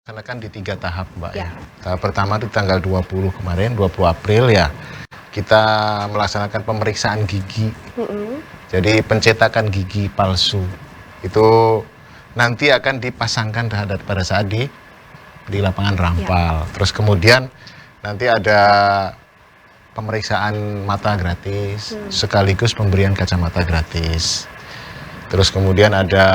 Laksanakan di 3 tahap, Mbak Ya. ya. Tahap pertama itu tanggal 20 kemarin, 20 April ya. Kita melaksanakan pemeriksaan gigi. Jadi pencetakan gigi palsu. Itu nanti akan dipasangkan pada saat di lapangan Rampal. Terus kemudian nanti ada pemeriksaan mata gratis, sekaligus pemberian kacamata gratis. Terus kemudian ada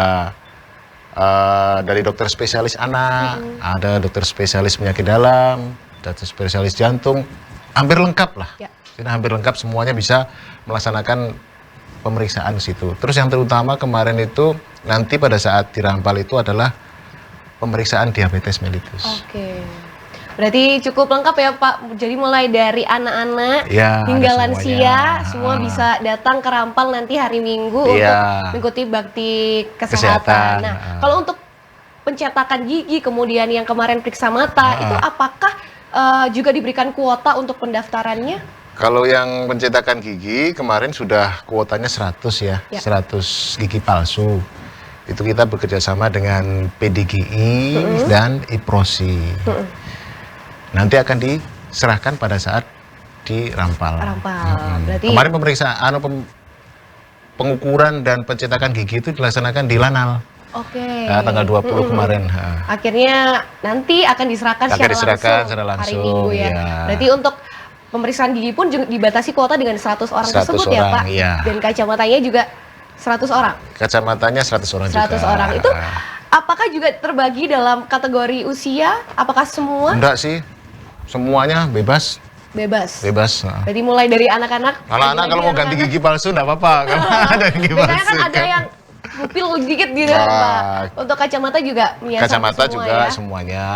dari dokter spesialis anak, ada dokter spesialis penyakit dalam, dokter spesialis jantung, hampir lengkap lah. Ya. Jadi hampir lengkap, semuanya bisa melaksanakan pemeriksaan di situ. Terus yang terutama kemarin itu nanti pada saat di Rampal itu adalah pemeriksaan diabetes mellitus. Oke. Berarti cukup lengkap ya Pak. Jadi mulai dari anak-anak Ya, hingga ada lansia, semuanya. semua bisa datang ke Rampal nanti hari Minggu untuk mengikuti bakti kesehatan. Nah, kalau untuk pencetakan gigi kemudian yang kemarin periksa mata, itu apakah juga diberikan kuota untuk pendaftarannya? Kalau yang pencetakan gigi kemarin sudah kuotanya 100 ya, 100 gigi palsu. Itu kita bekerja sama dengan PDGI dan IPROSI. Nanti akan diserahkan pada saat di Rampal. Berarti kemarin pemeriksaan pengukuran dan pencetakan gigi itu dilaksanakan di Lanal. Oke. Tanggal 20 kemarin. Akhirnya nanti akan diserahkan secara langsung hari Minggu ya. Berarti untuk pemeriksaan gigi pun dibatasi kuota dengan 100 orang 100 tersebut orang, ya Pak? iya. Dan kacamatanya juga 100 orang? Kacamatanya 100 orang 100 juga. orang. Itu apakah juga terbagi dalam kategori usia? Apakah semua? Enggak sih, semuanya bebas. Bebas? Bebas. Berarti mulai dari anak-anak? Anak-anak kalau mau ganti gigi palsu enggak apa-apa. Kalau ada gigi palsu. Biasanya kan ada yang bupil dikit gitu ya Pak. Untuk kacamata juga menyasar Kacamata semua juga ya? semuanya.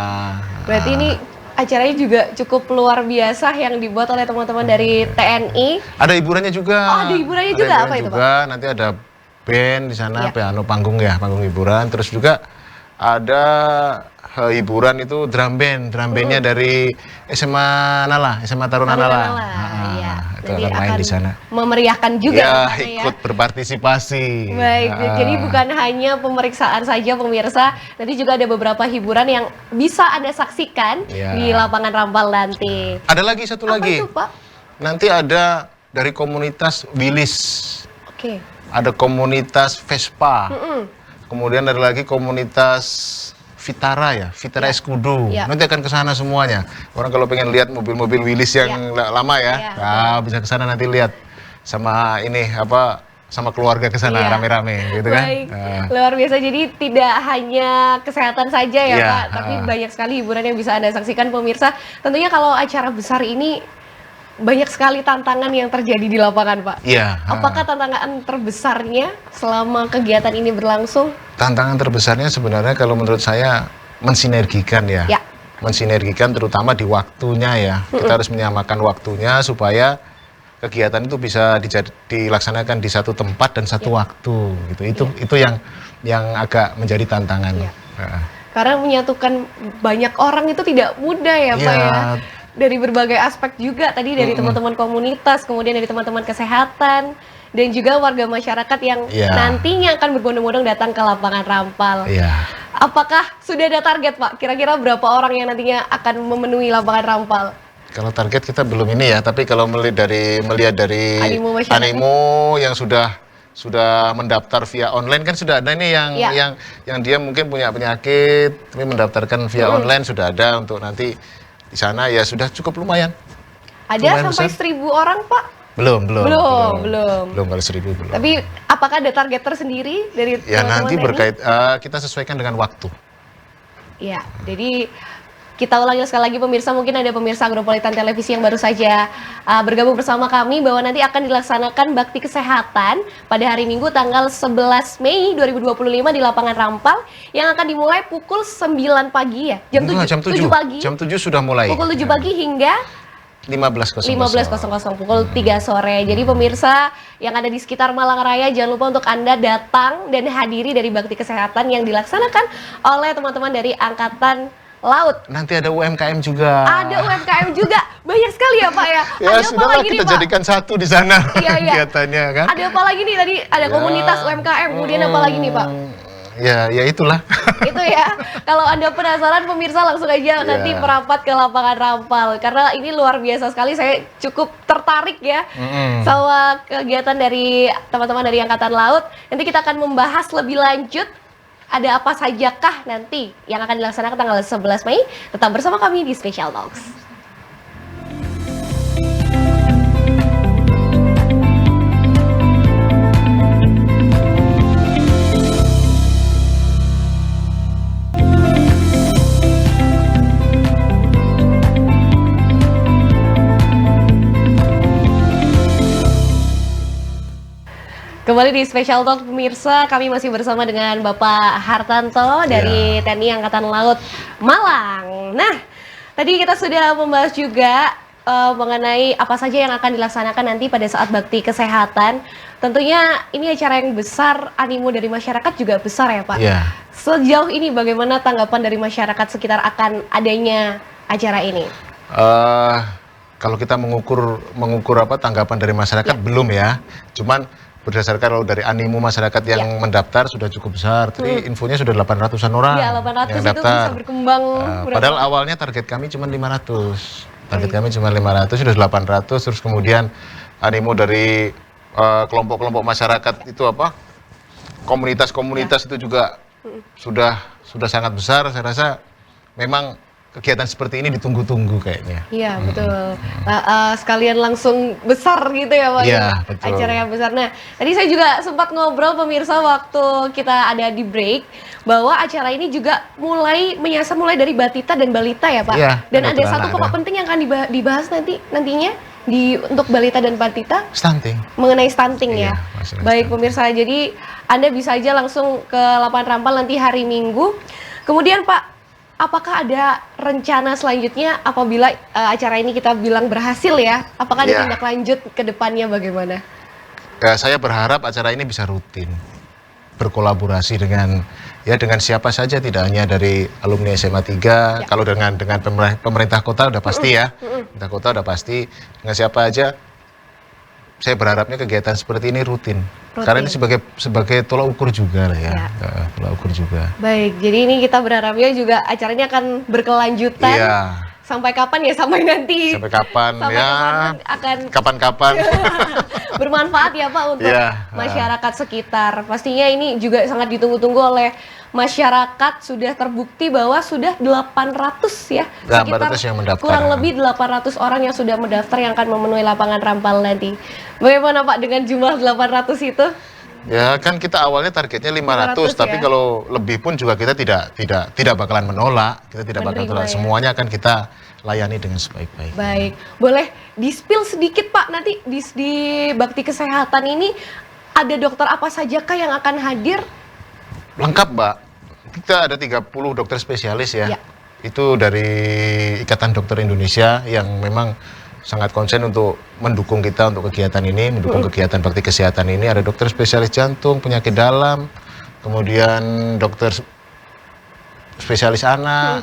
Berarti ini acaranya juga cukup luar biasa yang dibuat oleh teman-teman dari TNI. Ada hiburannya juga. Oh, ada hiburannya juga. Apa itu, Pak? Nanti ada band di sana, Ya. piano panggung ya, panggung hiburan. Terus juga ada hiburan itu drum bandnya dari SMA Nala, SMA Taruna Nala. Iya. Itu akan main di sana. Memeriahkan juga Ya, ya. ikut berpartisipasi. Baik, jadi bukan hanya pemeriksaan saja pemirsa, nanti juga ada beberapa hiburan yang bisa Anda saksikan di lapangan Rampal nanti. Ada lagi satu lagi. Apa itu, Pak? Nanti ada dari komunitas Wilis. Oke. Ada komunitas Vespa. Kemudian ada lagi komunitas Vitara ya, Vitara Escudo. Nanti akan ke sana semuanya. Orang kalau pengen lihat mobil-mobil Wilis yang lama ya, bisa ke sana nanti lihat sama ini sama keluarga ke sana rame-rame gitu kan. Baik. Luar biasa. Jadi tidak hanya kesehatan saja ya Pak, tapi banyak sekali hiburan yang bisa Anda saksikan pemirsa. Tentunya kalau acara besar ini banyak sekali tantangan yang terjadi di lapangan, Pak. Iya. Apakah tantangan terbesarnya selama kegiatan ini berlangsung? Tantangan terbesarnya sebenarnya kalau menurut saya mensinergikan ya. Mensinergikan terutama di waktunya ya. Kita harus menyamakan waktunya supaya kegiatan itu bisa dilaksanakan di satu tempat dan satu waktu gitu. Itu yang agak menjadi tantangan. Karena menyatukan banyak orang itu tidak mudah ya, Pak ya. Dari berbagai aspek juga, tadi dari teman-teman komunitas, kemudian dari teman-teman kesehatan, dan juga warga masyarakat yang nantinya akan berbondong-bondong datang ke lapangan Rampal. Apakah sudah ada target Pak? Kira-kira berapa orang yang nantinya akan memenuhi lapangan Rampal? Kalau target kita belum ini ya, tapi kalau melihat dari animo yang sudah mendaftar via online kan sudah ada ini yang dia mungkin punya penyakit tapi mendaftarkan via online sudah ada untuk nanti di sana ya sudah cukup lumayan. Ada sampai 1.000 orang Pak? Belum kalau 1.000 belum. Tapi apakah ada target tersendiri dari ya teman-teman nanti kita sesuaikan dengan waktu. Ya, jadi kita ulangi sekali lagi pemirsa, mungkin ada pemirsa Agropolitan Televisi yang baru saja bergabung bersama kami bahwa nanti akan dilaksanakan bakti kesehatan pada hari Minggu tanggal 11 Mei 2025 di lapangan Rampal yang akan dimulai pukul 9 pagi ya. Jam 7 pagi. Jam 7 sudah mulai. Pukul 7 pagi hingga 15.00 pukul 3 sore. Jadi pemirsa yang ada di sekitar Malang Raya, jangan lupa untuk Anda datang dan hadiri dari bakti kesehatan yang dilaksanakan oleh teman-teman dari Angkatan Laut. Nanti ada UMKM juga. Ada UMKM juga. Banyak sekali ya Pak ya. Ya ada sudah apa lagi kita nih, jadikan satu di sana kegiatannya kan. Ada apa lagi nih tadi? Ada komunitas UMKM, kemudian apa lagi nih Pak? Ya itulah. Itu ya. Kalau Anda penasaran pemirsa langsung aja nanti merapat ke lapangan Rampal karena ini luar biasa sekali. Saya cukup tertarik ya sama kegiatan dari teman-teman dari Angkatan Laut. Nanti kita akan membahas lebih lanjut ada apa sajakah nanti yang akan dilaksanakan tanggal 11 Mei. Tetap bersama kami di Special Talks. Kembali di Special Talk pemirsa, kami masih bersama dengan Bapak Hartanto dari TNI Angkatan Laut Malang. Nah, tadi kita sudah membahas juga mengenai apa saja yang akan dilaksanakan nanti pada saat bakti kesehatan. Tentunya ini acara yang besar, animo dari masyarakat juga besar ya Pak. Iya. Sejauh ini bagaimana tanggapan dari masyarakat sekitar akan adanya acara ini? Kalau kita mengukur apa tanggapan dari masyarakat belum ya. Cuman berdasarkan kalau dari animo masyarakat yang mendaftar sudah cukup besar. Tadi infonya sudah 800-an orang Ya, 800 yang itu daftar. bisa berkembang Padahal awalnya target kami cuma 500. Target kami cuma 500, sudah 800. Terus kemudian animo dari kelompok-kelompok masyarakat itu apa? Komunitas-komunitas itu juga sudah sangat besar. Saya rasa memang kegiatan seperti ini ditunggu-tunggu kayaknya. Iya betul. Sekalian langsung besar gitu ya Pak. Iya betul. Acara yang besar. Nah tadi saya juga sempat ngobrol pemirsa waktu kita ada di break bahwa acara ini juga menyasar mulai dari batita dan balita ya Pak. Iya, Dan ada satu pokok penting yang akan dibahas nantinya untuk balita dan batita. Stunting. Mengenai stunting ya. Baik stunting. pemirsa, jadi Anda bisa aja langsung ke lapangan Rampal nanti hari Minggu. Kemudian Pak, apakah ada rencana selanjutnya apabila acara ini kita bilang berhasil ya? Apakah ada tindak lanjut ke depannya bagaimana? Ya, saya berharap acara ini bisa rutin, berkolaborasi dengan siapa saja, tidak hanya dari alumni SMA 3. Kalau dengan pemerintah kota udah pasti ya. Pemerintah kota udah pasti, dengan siapa aja. Saya berharapnya kegiatan seperti ini rutin. Karena ini sebagai tolak ukur juga lah ya. Tolak ukur juga. Baik, jadi ini kita berharapnya juga acara ini akan berkelanjutan. Iya. Sampai kapan ya? Sampai nanti. Sampai kapan akan kapan-kapan. Bermanfaat ya Pak untuk masyarakat sekitar. Pastinya ini juga sangat ditunggu-tunggu oleh masyarakat. Sudah terbukti bahwa sudah 800 ya. Sekitar yang mendaftar. Kurang lebih 800 orang yang sudah mendaftar yang akan memenuhi lapangan Rampal nanti. Bagaimana Pak dengan jumlah 800 itu? Ya kan kita awalnya targetnya 500 tapi kalau lebih pun juga kita tidak bakalan menolak. Kita tidak bakalan menolak. Semuanya akan kita layani dengan sebaik-baiknya. Baik, boleh di-spill sedikit Pak, nanti di bakti kesehatan ini ada dokter apa sajakah yang akan hadir? Lengkap Mbak, kita ada 30 dokter spesialis ya. Itu dari Ikatan Dokter Indonesia yang memang sangat konsen untuk mendukung kita untuk kegiatan ini, mendukung kegiatan bakti kesehatan ini. Ada dokter spesialis jantung, penyakit dalam, kemudian dokter spesialis anak,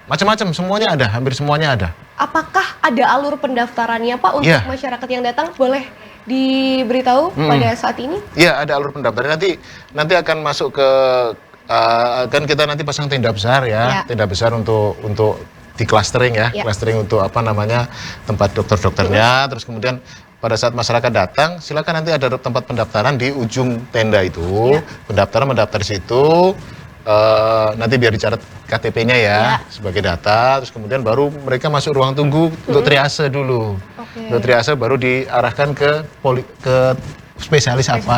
macam-macam, semuanya ada, hampir semuanya ada. Apakah ada alur pendaftarannya Pak untuk masyarakat yang datang? Boleh diberitahu pada saat ini? Iya, ada alur pendaftaran. Nanti akan masuk ke kan kita nanti pasang tenda besar ya, tenda besar untuk di clustering ya, clustering untuk apa namanya tempat dokter-dokternya. Terus kemudian pada saat masyarakat datang, silakan nanti ada tempat pendaftaran di ujung tenda itu, mendaftar di situ. Nanti biar dicatat KTP-nya ya sebagai data, terus kemudian baru mereka masuk ruang tunggu untuk triase dulu. Untuk triase baru diarahkan ke spesialis apa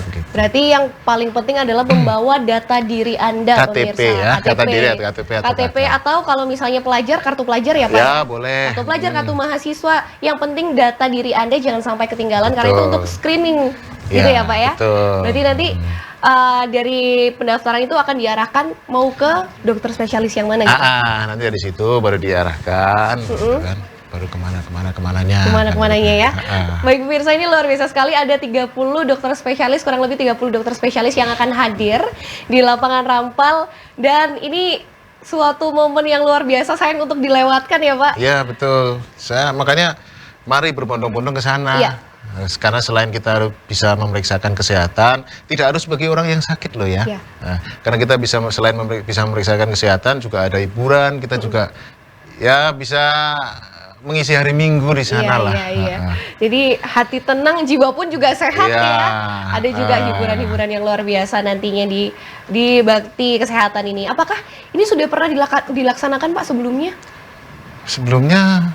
begitu. Berarti yang paling penting adalah membawa data diri Anda KTP pemirsa. ya, data diri KTP atau kalau misalnya pelajar, kartu pelajar ya Pak? Ya, boleh. Kartu pelajar, kartu mahasiswa, yang penting data diri Anda jangan sampai ketinggalan karena itu untuk screening gitu ya Pak ya. Betul. Berarti nanti dari pendaftaran itu akan diarahkan mau ke dokter spesialis yang mana gitu? Nanti dari situ baru diarahkan, gitu kan. Baru kemananya ya. Baik pemirsa, ini luar biasa sekali, ada 30 dokter spesialis, kurang lebih 30 dokter spesialis yang akan hadir di lapangan Rampal, dan ini suatu momen yang luar biasa sayang untuk dilewatkan ya Pak. Iya betul, makanya mari berbondong-bondong ke sana. Karena selain kita bisa memeriksakan kesehatan, tidak harus bagi orang yang sakit loh ya. Nah, karena kita bisa selain bisa memeriksakan kesehatan, juga ada hiburan, kita juga ya bisa mengisi hari Minggu di sana lah. Jadi hati tenang, jiwa pun juga sehat ya. Ada juga hiburan-hiburan yang luar biasa nantinya di bakti kesehatan ini. Apakah ini sudah pernah dilaksanakan Pak sebelumnya? Sebelumnya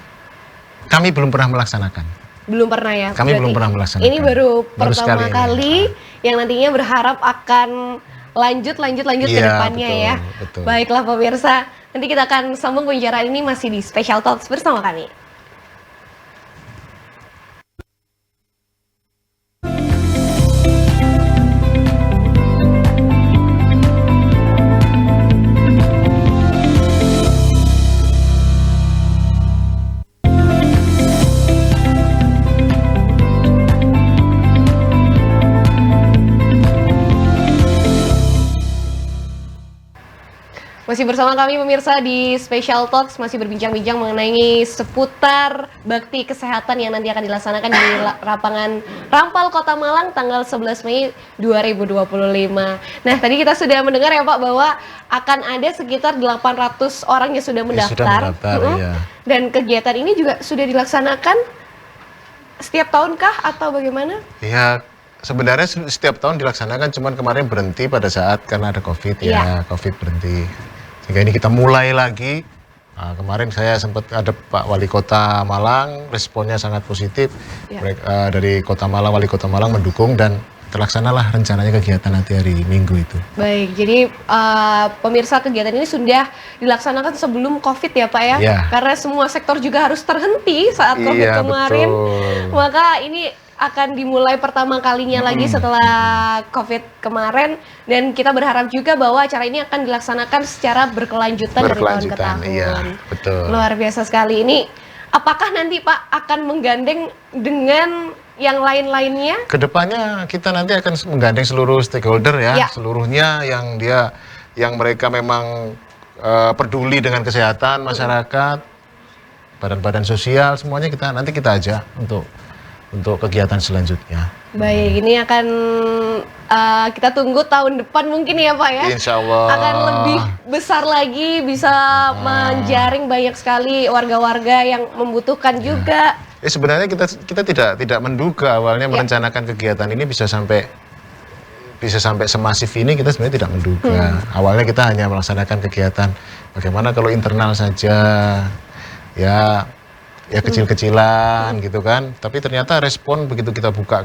kami belum pernah melaksanakan. Belum pernah ya? Kami belum pernah melaksanakan. Ini baru pertama kali yang nantinya berharap akan lanjut ke depannya ya. Betul. Baiklah pemirsa, nanti kita akan sambung pembicaraan ini masih di Special Talks bersama kami. Masih bersama kami pemirsa di Special Talks, masih berbincang-bincang mengenai seputar bakti kesehatan yang nanti akan dilaksanakan di lapangan Rampal Kota Malang tanggal 11 Mei 2025. Nah, tadi kita sudah mendengar ya Pak bahwa akan ada sekitar 800 orang yang sudah mendaftar. Ya. Dan kegiatan ini juga sudah dilaksanakan setiap tahunkah atau bagaimana? Ya, sebenarnya setiap tahun dilaksanakan, cuman kemarin berhenti pada saat karena ada COVID ya, COVID berhenti. Sehingga ini kita mulai lagi. Nah, kemarin saya sempat ada Pak Wali Kota Malang, responnya sangat positif. Dari Kota Malang, Wali Kota Malang mendukung dan terlaksanalah rencananya kegiatan nanti hari Minggu itu. Baik, jadi pemirsa kegiatan ini sudah dilaksanakan sebelum COVID ya Pak ya? Karena semua sektor juga harus terhenti saat COVID kemarin. Betul. Maka ini akan dimulai pertama kalinya lagi setelah COVID kemarin, dan kita berharap juga bahwa acara ini akan dilaksanakan secara berkelanjutan dari tahun ke tahun. Iya, betul. Luar biasa sekali. Ini apakah nanti Pak akan menggandeng dengan yang lain-lainnya? Kedepannya kita nanti akan menggandeng seluruh stakeholder ya, seluruhnya yang mereka memang peduli dengan kesehatan masyarakat, badan-badan sosial, semuanya nanti kita ajak untuk kegiatan selanjutnya. Baik, ini akan kita tunggu tahun depan mungkin ya Pak ya. Insya Allah. Akan lebih besar lagi, bisa menjaring banyak sekali warga-warga yang membutuhkan juga. Sebenarnya kita tidak menduga awalnya merencanakan kegiatan ini bisa sampai semasif ini, kita sebenarnya tidak menduga. Awalnya kita hanya melaksanakan kegiatan bagaimana kalau internal saja, ya kecil-kecilan gitu kan. Tapi ternyata respon begitu kita buka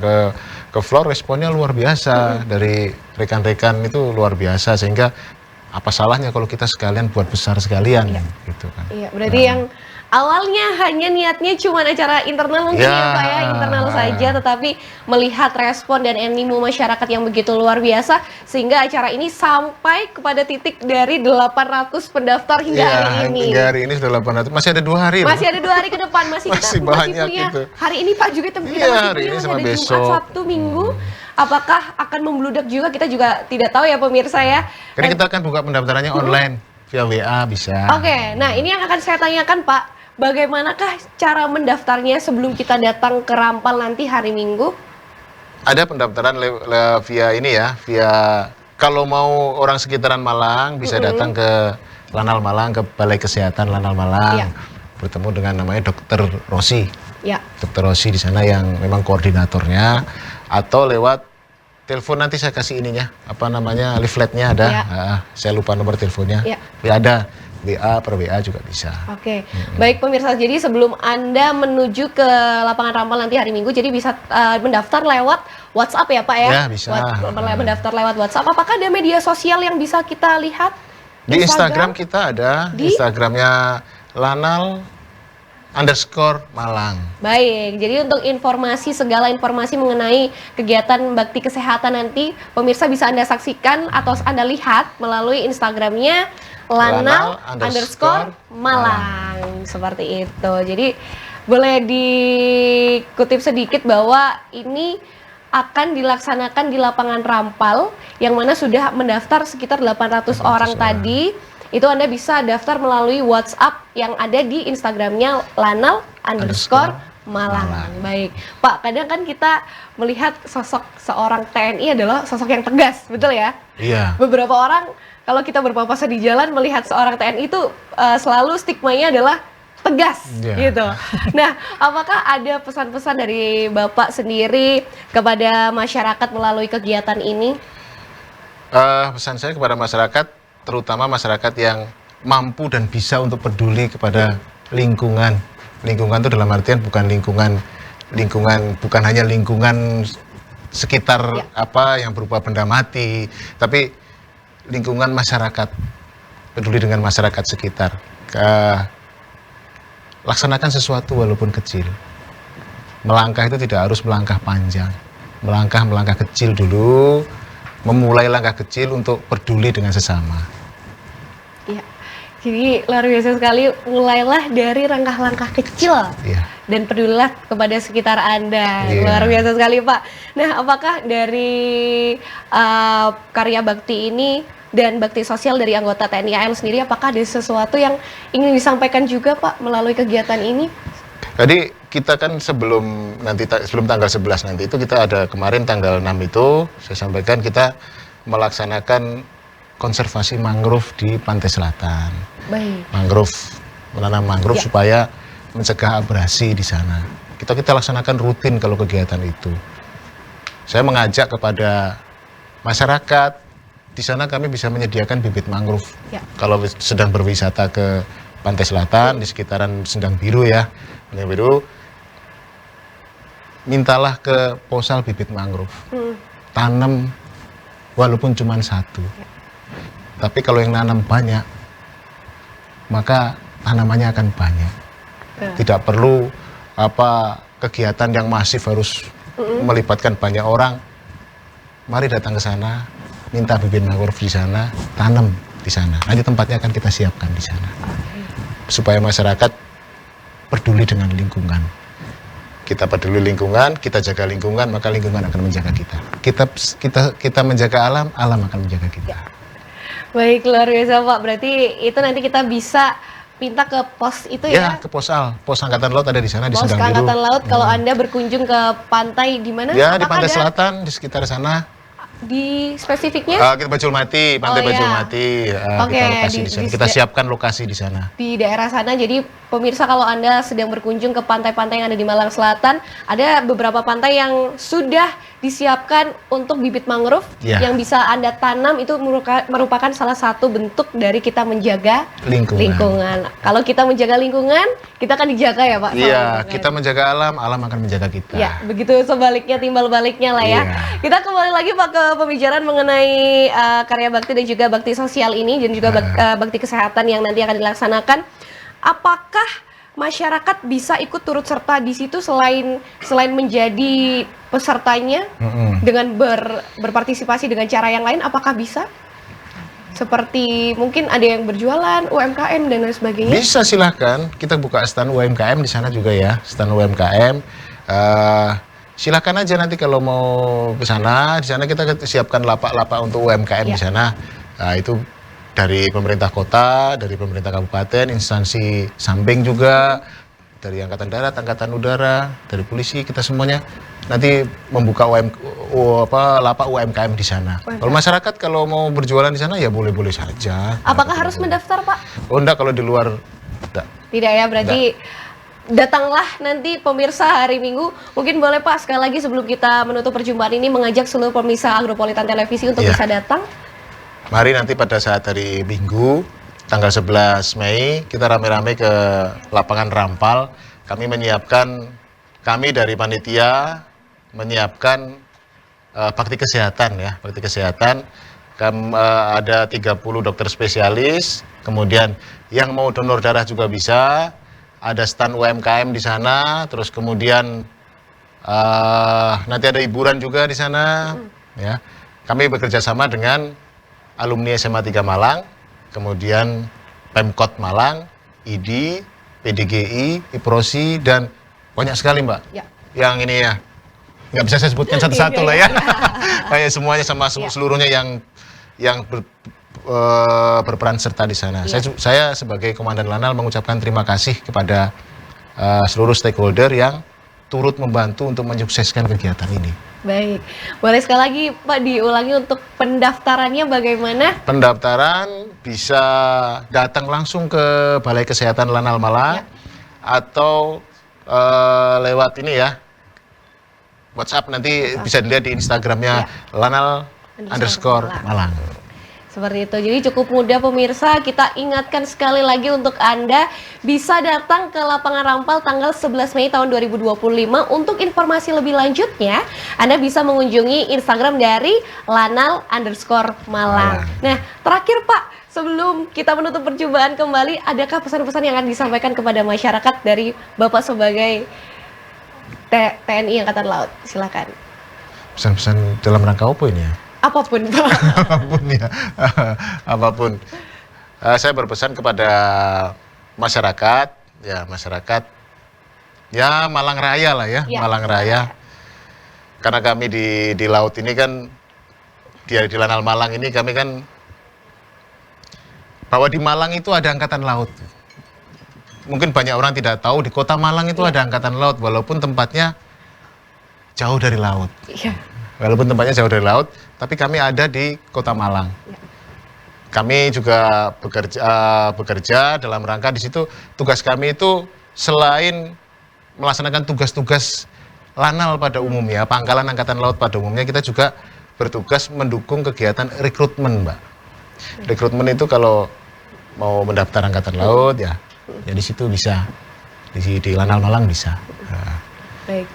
ke floor, responnya luar biasa dari rekan-rekan, itu luar biasa, sehingga apa salahnya kalau kita sekalian buat besar sekalian gitu kan. Iya, berarti yang awalnya hanya niatnya cuma acara internal mungkin ya Pak ya, internal saja, tetapi melihat respon dan animo masyarakat yang begitu luar biasa, sehingga acara ini sampai kepada titik dari 800 pendaftar hingga hari ini. Hingga hari ini sudah 800, masih ada 2 hari. Masih ada 2 hari ke depan, masih banyak punya itu. Hari ini Pak juga kita masih hari ini sama ada besok. Jumat, Sabtu, Minggu. Apakah akan membludak juga, kita juga tidak tahu ya pemirsa ya. Karena kita akan buka pendaftarannya online via WA bisa. Oke, nah ini yang akan saya tanyakan Pak. Bagaimanakah cara mendaftarnya sebelum kita datang ke Rampal nanti hari Minggu? Ada pendaftaran via ini ya, via kalau mau orang sekitaran Malang bisa datang ke Lanal Malang, ke Balai Kesehatan Lanal Malang, bertemu dengan namanya Dr. Rosi. Dr. Rosi di sana yang memang koordinatornya, atau lewat telepon, nanti saya kasih ininya, apa namanya, leafletnya ada. Saya lupa nomor teleponnya. Ada. WA per WA juga bisa. Oke, baik pemirsa, jadi sebelum Anda menuju ke lapangan Rampal nanti hari Minggu, jadi bisa mendaftar lewat WhatsApp ya Pak ya? Ya, bisa. Mendaftar lewat WhatsApp. Apakah ada media sosial yang bisa kita lihat? Di Instagram kita ada, Instagramnya Lanal_Malang. Baik, jadi untuk segala informasi mengenai kegiatan bakti kesehatan nanti, pemirsa bisa Anda saksikan atau Anda lihat melalui Instagramnya Lanal_Malang. Seperti itu. Jadi boleh dikutip sedikit bahwa ini akan dilaksanakan di lapangan Rampal, yang mana sudah mendaftar sekitar 800 orang tadi. Itu Anda bisa daftar melalui WhatsApp yang ada di Instagramnya Lanal_Malang. Malang. Baik, Pak. Kadang kan kita melihat sosok seorang TNI adalah sosok yang tegas, betul ya? Iya. Beberapa orang kalau kita berpapasan di jalan melihat seorang TNI itu selalu stigmanya adalah tegas, gitu. Nah, apakah ada pesan-pesan dari Bapak sendiri kepada masyarakat melalui kegiatan ini? Pesan saya kepada masyarakat, terutama masyarakat yang mampu dan bisa untuk peduli kepada lingkungan. Lingkungan itu dalam artian bukan lingkungan bukan hanya lingkungan sekitar apa yang berupa benda mati, tapi lingkungan masyarakat, peduli dengan masyarakat sekitar. Laksanakan sesuatu walaupun kecil. Melangkah itu tidak harus melangkah panjang, melangkah kecil dulu, memulai langkah kecil untuk peduli dengan sesama. Iya. Jadi luar biasa sekali, mulailah dari langkah-langkah kecil dan pedulilah kepada sekitar Anda. Luar biasa sekali, Pak. Nah, apakah dari karya bakti ini dan bakti sosial dari anggota TNI AL sendiri, apakah ada sesuatu yang ingin disampaikan juga, Pak, melalui kegiatan ini? Jadi kita kan sebelum tanggal 11 nanti itu kita ada kemarin tanggal 6 itu saya sampaikan kita melaksanakan konservasi mangrove di pantai selatan. Baik. Menanam mangrove supaya mencegah abrasi di sana. Kita laksanakan rutin kalau kegiatan itu. Saya mengajak kepada masyarakat di sana kami bisa menyediakan bibit mangrove. Kalau sedang berwisata ke pantai selatan di sekitaran Sendang Biru Sendang Biru, mintalah ke Posal bibit mangrove. Tanam walaupun cuma satu. Tapi kalau yang nanam banyak, maka tanamannya akan banyak. Tidak perlu kegiatan yang masif harus melibatkan banyak orang. Mari datang ke sana, minta bibit mangrove di sana, tanam di sana. Nanti tempatnya akan kita siapkan di sana. Supaya masyarakat peduli dengan lingkungan. Kita peduli lingkungan, kita jaga lingkungan, maka lingkungan akan menjaga kita. Kita menjaga alam, alam akan menjaga kita. Baik, luar biasa, Pak. Berarti itu nanti kita bisa minta ke pos itu ya? Ke Posal. Pos Angkatan Laut ada di sana, di Sendang Biru. Pos Angkatan Laut, kalau Anda berkunjung ke pantai di mana? Ya, di pantai selatan, di sekitar sana. Di spesifiknya? Kita Bajul Mati, pantai Bajul Mati. Kita siapkan lokasi di sana. Di daerah sana, jadi pemirsa kalau Anda sedang berkunjung ke pantai-pantai yang ada di Malang Selatan, ada beberapa pantai yang sudah disiapkan untuk bibit mangrove yang bisa Anda tanam. Itu merupakan salah satu bentuk dari kita menjaga lingkungan. Kalau kita menjaga lingkungan, kita akan dijaga ya, Pak? Iya, kita menjaga alam, alam akan menjaga kita. Ya, begitu sebaliknya, timbal baliknya lah ya. Kita kembali lagi, Pak, ke pembicaraan mengenai karya bakti dan juga bakti sosial ini dan juga bakti kesehatan yang nanti akan dilaksanakan. Apakah masyarakat bisa ikut turut serta di situ selain menjadi pesertanya dengan berpartisipasi dengan cara yang lain? Apakah bisa? Seperti mungkin ada yang berjualan UMKM dan lain sebagainya. Bisa, silahkan. Kita buka stand UMKM di sana juga ya, stand UMKM. Silakan aja nanti kalau mau ke sana. Di sana kita siapkan lapak-lapak untuk UMKM di sana. Itu dari pemerintah kota, dari pemerintah kabupaten, instansi samping juga, dari Angkatan Darat, Angkatan Udara, dari polisi, kita semuanya nanti membuka lapak UMKM di sana. Kalau masyarakat kalau mau berjualan di sana ya boleh-boleh saja. Apakah harus mendaftar, Pak? Oh, enggak, kalau di luar enggak. Tidak ya, berarti datanglah nanti pemirsa hari Minggu. Mungkin boleh, Pak, sekali lagi sebelum kita menutup perjumpaan ini mengajak seluruh pemirsa Agropolitan Televisi untuk bisa datang. Mari nanti pada saat hari Minggu, tanggal 11 Mei, kita rame-rame ke lapangan Rampal. Kami dari panitia menyiapkan bakti kesehatan ya, bakti kesehatan. Ada 30 dokter spesialis, kemudian yang mau donor darah juga bisa. Ada stand UMKM di sana, terus kemudian nanti ada hiburan juga di sana. Ya, kami bekerja sama dengan alumni SMA 3 Malang, kemudian Pemkot Malang, ID, PDGI, IPROSI, dan banyak sekali, Mbak. Yang ini ya, nggak bisa saya sebutkan satu-satu lah ya. Kayak semuanya sama seluruhnya yang berperan serta di sana. Saya sebagai Komandan Lanal mengucapkan terima kasih kepada seluruh stakeholder yang turut membantu untuk menyukseskan kegiatan ini. Baik, boleh sekali lagi Pak diulangi untuk pendaftarannya bagaimana? Pendaftaran bisa datang langsung ke Balai Kesehatan Lanal Malang atau lewat ini ya, WhatsApp, nanti bisa dilihat di Instagramnya Lanal_Malang. Seperti itu, jadi cukup mudah pemirsa, kita ingatkan sekali lagi untuk Anda bisa datang ke lapangan Rampal tanggal 11 Mei tahun 2025. Untuk informasi lebih lanjutnya, Anda bisa mengunjungi Instagram dari Lanal_Malang. Nah, terakhir Pak, sebelum kita menutup perjumpaan kembali, adakah pesan-pesan yang akan disampaikan kepada masyarakat dari Bapak sebagai TNI Angkatan Laut? Silakan. Pesan-pesan dalam rangka apa ini ya? Apapun Pak. Apapun ya, apapun. Saya berpesan kepada masyarakat, ya Malang Raya lah ya, Malang Raya. Karena kami di laut ini kan, di Lanal Malang ini kami kan, bahwa di Malang itu ada angkatan laut. Mungkin banyak orang tidak tahu di kota Malang itu ada angkatan laut, walaupun tempatnya jauh dari laut. Walaupun tempatnya jauh dari laut, tapi kami ada di Kota Malang. Kami juga bekerja dalam rangka di situ. Tugas kami itu selain melaksanakan tugas-tugas Lanal pada umumnya, Pangkalan Angkatan Laut pada umumnya, kita juga bertugas mendukung kegiatan rekrutmen, Mbak. Rekrutmen itu kalau mau mendaftar Angkatan Laut ya di situ bisa, di Lanal Malang bisa. Baik.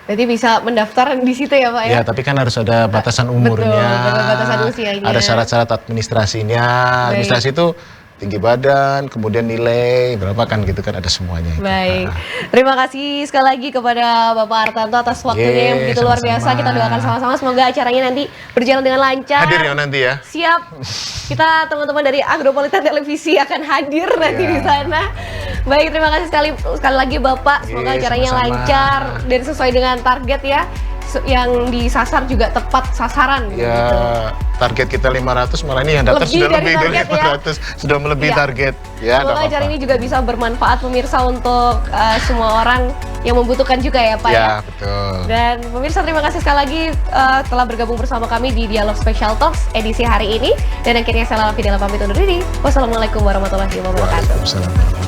Berarti bisa mendaftar di situ ya Pak ya? Ya, tapi kan harus ada batasan umurnya, betul, batasan usianya. Ada syarat-syarat administrasinya. Administrasi itu tinggi badan, kemudian nilai, berapa kan gitu kan, ada semuanya. Baik, terima kasih sekali lagi kepada Bapak Artanto atas waktunya yang begitu luar biasa. Kita doakan sama-sama semoga acaranya nanti berjalan dengan lancar. Hadir ya nanti ya? Siap, kita teman-teman dari Agropolitan Televisi akan hadir nanti di sana. Baik, terima kasih sekali lagi Bapak. Semoga acaranya lancar dan sesuai dengan target ya. Yang disasar juga tepat sasaran. Ya, gitu. Target kita 500, malah ini yang daftar sudah lebih dari 500, sudah melebihi target. Ya, semoga acara ini juga bisa bermanfaat pemirsa untuk semua orang yang membutuhkan juga ya Pak ya. Ya, betul. Dan pemirsa terima kasih sekali lagi telah bergabung bersama kami di Dialog Special Talks edisi hari ini. Dan akhirnya saya Lala Fidela pamit undur diri. Wassalamualaikum warahmatullahi wabarakatuh. Waalaikumsalam.